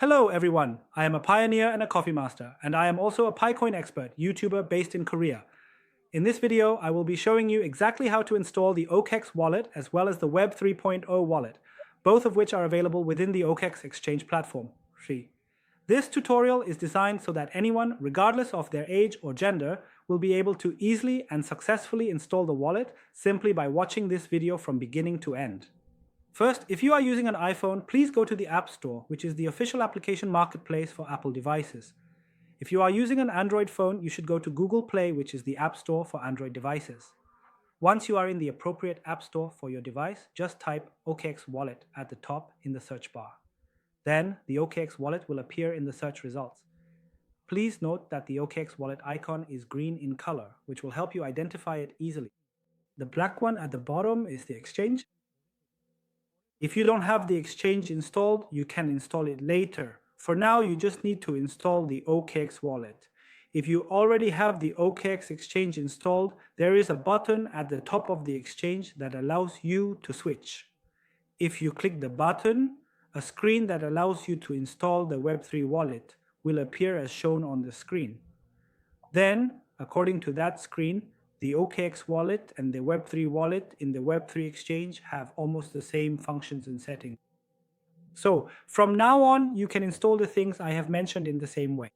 Hello everyone, I am a pioneer and a coffee master, and I am also a PiCoin expert, YouTuber based in Korea. In this video, I will be showing you exactly how to install the OKX Wallet as well as the Web 3.0 wallet, both of which are available within the OKX exchange platform. This tutorial is designed so that anyone, regardless of their age or gender, will be able to easily and successfully install the wallet simply by watching this video from beginning to end. First, if you are using an iPhone, please go to the App Store, which is the official application marketplace for Apple devices. If you are using an Android phone, you should go to Google Play, which is the App Store for Android devices. Once you are in the appropriate App Store for your device, just type OKX Wallet at the top in the search bar. Then, the OKX Wallet will appear in the search results. Please note that the OKX Wallet icon is green in color, which will help you identify it easily. The black one at the bottom is the exchange. If you don't have the exchange installed, you can install it later. For now, you just need to install the OKX Wallet. If you already have the OKX exchange installed, there is a button at the top of the exchange that allows you to switch. If you click the button, a screen that allows you to install the Web3 wallet will appear as shown on the screen. Then, according to that screen, the OKX wallet and the Web3 wallet in the Web3 exchange have almost the same functions and settings. So, from now on, you can install the things I have mentioned in the same way.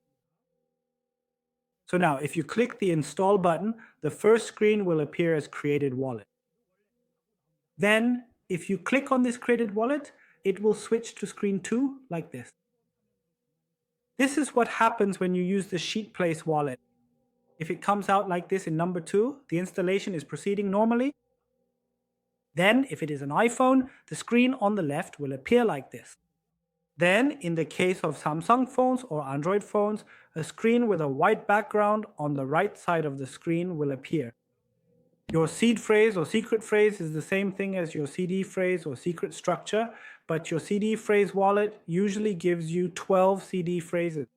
So now, if you click the install button, the first screen will appear as created wallet. Then, if you click on this created wallet, it will switch to screen 2 like this. This is what happens when you use the SheetPlace wallet. If it comes out like this in number 2, the installation is proceeding normally. Then, if it is an iPhone, the screen on the left will appear like this. Then, in the case of Samsung phones or Android phones, a screen with a white background on the right side of the screen will appear. Your seed phrase or secret phrase is the same thing as your CD phrase or secret structure, but your CD phrase wallet usually gives you 12 CD phrases.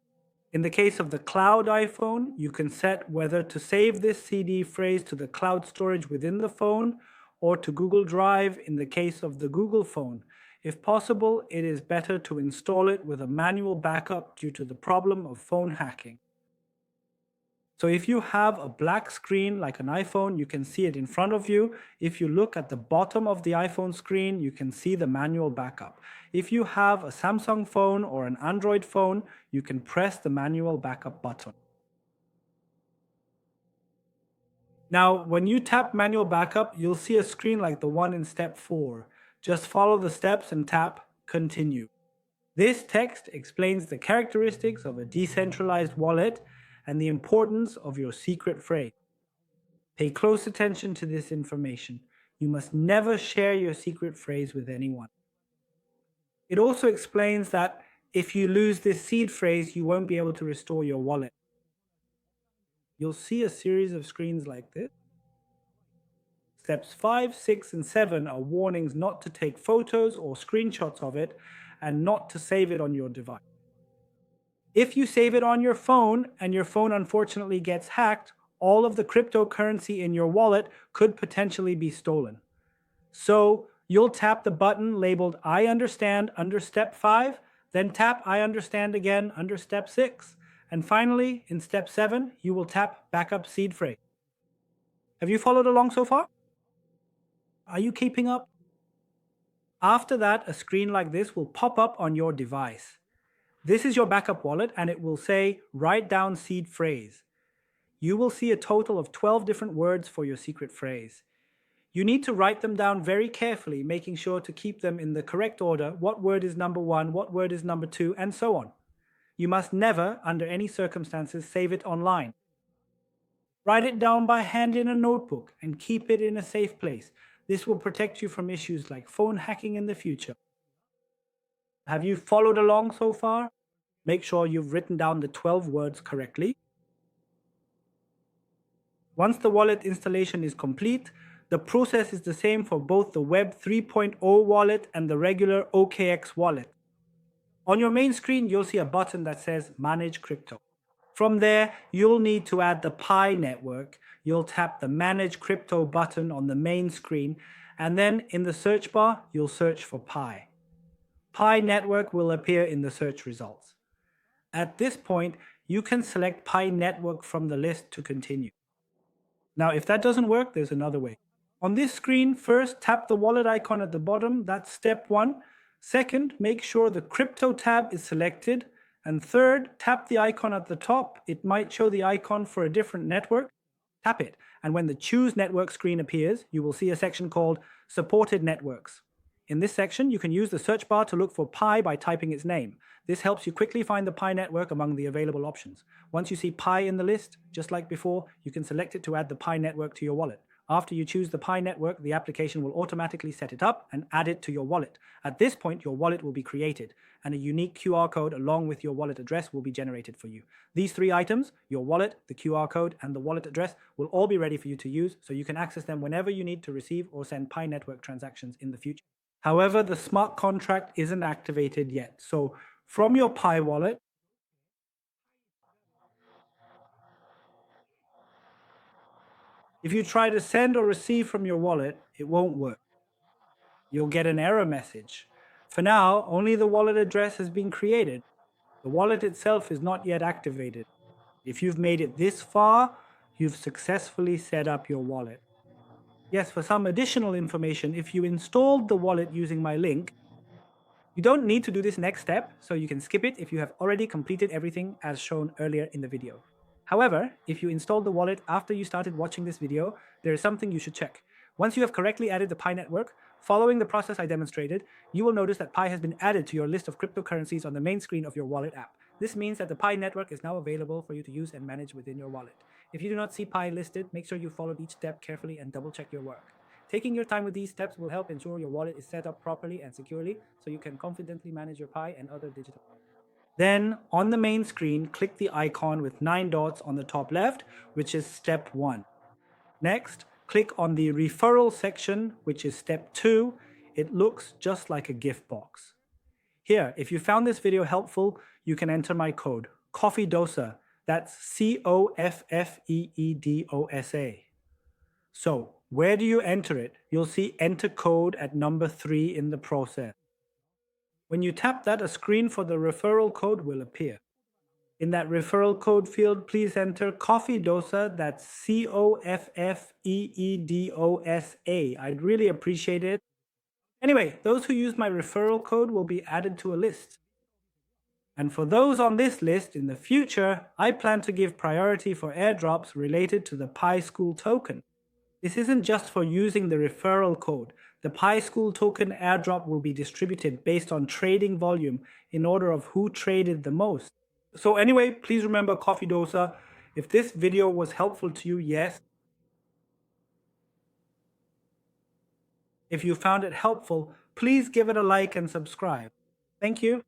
In the case of the cloud iPhone, you can set whether to save this CD phrase to the cloud storage within the phone or to Google Drive in the case of the Google phone. If possible, it is better to install it with a manual backup due to the problem of phone hacking. So if you have a black screen like an iPhone, you can see it in front of you. If you look at the bottom of the iPhone screen, you can see the manual backup. If you have a Samsung phone or an Android phone, you can press the manual backup button. Now, when you tap manual backup, you'll see a screen like the one in step 4. Just follow the steps and tap continue. This text explains the characteristics of a decentralized wallet and the importance of your secret phrase. Pay close attention to this information. You must never share your secret phrase with anyone. It also explains that if you lose this seed phrase, you won't be able to restore your wallet. You'll see a series of screens like this. Steps 5, 6, and 7 are warnings not to take photos or screenshots of it and not to save it on your device. If you save it on your phone and your phone unfortunately gets hacked, all of the cryptocurrency in your wallet could potentially be stolen. So you'll tap the button labeled I understand under step 5, then tap I understand again under step 6. And finally, in step 7, you will tap backup seed phrase. Have you followed along so far? Are you keeping up? After that, a screen like this will pop up on your device. This is your backup wallet and it will say, write down seed phrase. You will see a total of 12 different words for your secret phrase. You need to write them down very carefully, making sure to keep them in the correct order. What word is number 1, what word is number 2, and so on. You must never, under any circumstances, save it online. Write it down by hand in a notebook and keep it in a safe place. This will protect you from issues like phone hacking in the future. Have you followed along so far? Make sure you've written down the 12 words correctly. Once the wallet installation is complete, the process is the same for both the Web 3.0 wallet and the regular OKX wallet. On your main screen, you'll see a button that says Manage Crypto. From there, you'll need to add the Pi network. You'll tap the Manage Crypto button on the main screen, and then in the search bar, you'll search for Pi. Pi Network will appear in the search results. At this point, you can select Pi Network from the list to continue. Now, if that doesn't work, there's another way. On this screen, first tap the wallet icon at the bottom. That's step one. Second, make sure the crypto tab is selected. And third, tap the icon at the top. It might show the icon for a different network. Tap it. And when the Choose Network screen appears, you will see a section called Supported Networks. In this section, you can use the search bar to look for Pi by typing its name. This helps you quickly find the Pi network among the available options. Once you see Pi in the list, just like before, you can select it to add the Pi network to your wallet. After you choose the Pi network, the application will automatically set it up and add it to your wallet. At this point, your wallet will be created, and a unique QR code along with your wallet address will be generated for you. These three items, your wallet, the QR code, and the wallet address, will all be ready for you to use, so you can access them whenever you need to receive or send Pi network transactions in the future. However, the smart contract isn't activated yet. So from your Pi wallet, if you try to send or receive from your wallet, it won't work. You'll get an error message. For now, only the wallet address has been created. The wallet itself is not yet activated. If you've made it this far, you've successfully set up your wallet. Yes, for some additional information, if you installed the wallet using my link, you don't need to do this next step, so you can skip it if you have already completed everything as shown earlier in the video. However, if you installed the wallet after you started watching this video, there is something you should check. Once you have correctly added the Pi network, following the process I demonstrated, you will notice that Pi has been added to your list of cryptocurrencies on the main screen of your wallet app. This means that the Pi network is now available for you to use and manage within your wallet. If you do not see Pi listed, make sure you followed each step carefully and double check your work. Taking your time with these steps will help ensure your wallet is set up properly and securely so you can confidently manage your Pi and other digital. Then, on the main screen, click the icon with 9 dots on the top left, which is step 1. Next, click on the referral section, which is step 2. It looks just like a gift box. Here, if you found this video helpful, you can enter my code, COFFEEDOSA. That's COFFEEDOSA. So, where do you enter it? You'll see enter code at number 3 in the process. When you tap that, a screen for the referral code will appear. In that referral code field, please enter COFFEEDOSA, that's COFFEEDOSA. I'd really appreciate it. Anyway, those who use my referral code will be added to a list. And for those on this list in the future, I plan to give priority for airdrops related to the Pi School token. This isn't just for using the referral code. The Pi School token airdrop will be distributed based on trading volume in order of who traded the most. So anyway, please remember COFFEEDOSA. If this video was helpful to you, yes. If you found it helpful, please give it a like and subscribe. Thank you.